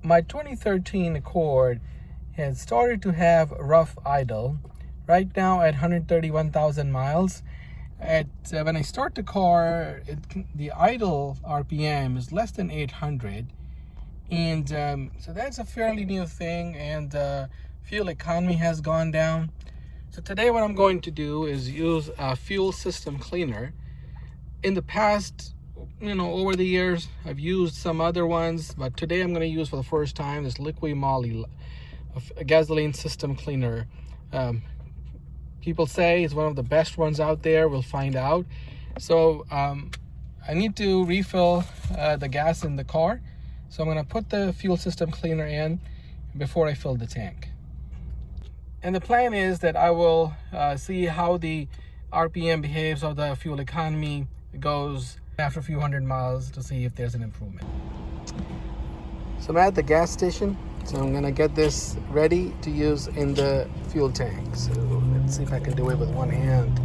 My 2013 Accord has started to have rough idle. Right now at 131,000 miles. When I start the car, the idle RPM is less than 800, and so that's a fairly new thing. And fuel economy has gone down. So today, what I'm going to do is use a fuel system cleaner. In the past, over the years, I've used some other ones, but today I'm going to use for the first time this Liqui Moly, a gasoline system cleaner. People say it's one of the best ones out there. We'll find out. So I need to refill the gas in the car. So I'm going to put the fuel system cleaner in before I fill the tank. And the plan is that I will see how the RPM behaves, how the fuel economy goes after a few hundred miles to see if there's an improvement. So I'm at the gas station. So I'm gonna get this ready to use in the fuel tank. So let's see if I can do it with one hand.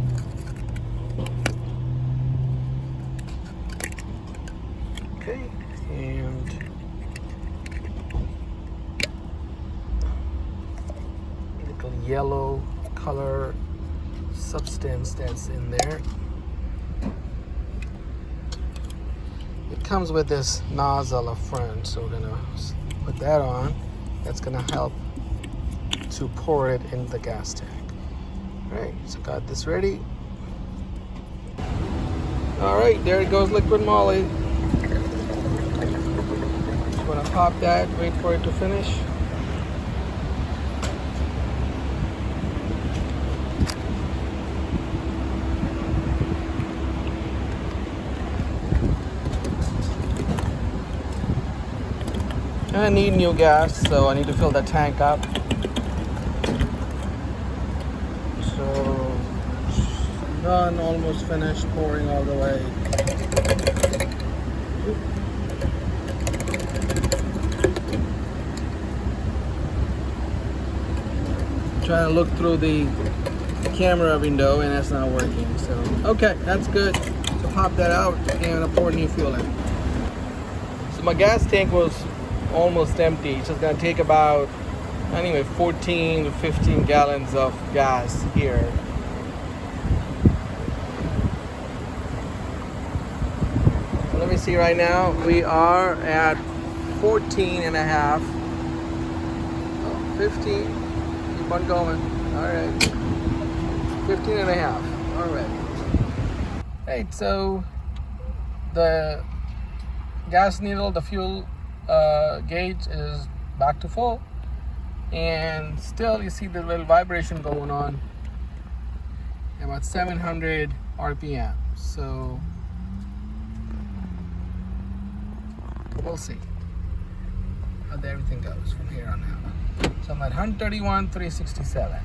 Okay, and little yellow color substance that's in there. It comes with this nozzle up front, so we're gonna put that on. That's gonna help to pour it in the gas tank. All right, so got this ready. All right, there it goes, Liqui Moly. Just wanna pop that, wait for it to finish. I need new gas, so I need to fill that tank up. So, done, almost finished, pouring all the way. Trying to look through the camera window and that's not working. So, okay, that's good. So pop that out and I'll pour new fuel in. So my gas tank was almost empty. It's just gonna take about 14 to 15 gallons of gas here. So let me see, right now we are at 14 and a half. 15, keep on going. All right, 15 and a half. All right. Right, so the gas needle, the fuel gauge is back to full, and still you see the little vibration going on, about 700 RPM. So we'll see how everything goes from here on out. So I'm at 131, 367.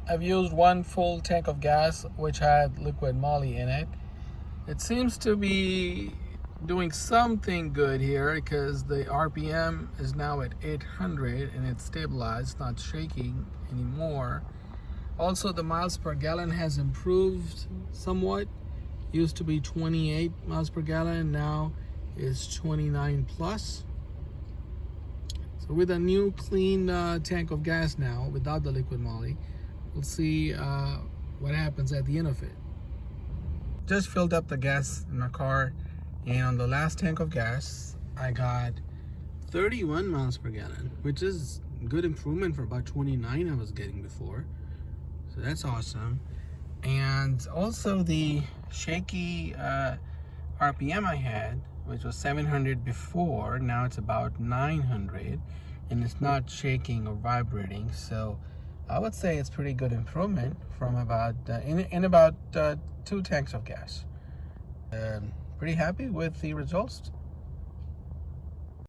I've used one full tank of gas which had Liqui Moly in it. It seems to be doing something good here because the RPM is now at 800 and it's stabilized, it's not shaking anymore. Also, the miles per gallon has improved somewhat. Used to be 28 miles per gallon, now is 29 plus. So with a new clean tank of gas now, without the Liqui Moly, we'll see what happens at the end of it. Just filled up the gas in my car, and on the last tank of gas I got 31 miles per gallon, which is good improvement for about 29 I was getting before. So that's awesome. And also the shaky RPM I had, which was 700 before, now it's about 900, and it's not shaking or vibrating. So I would say it's pretty good improvement from about in about 2 tanks of gas. Pretty happy with the results.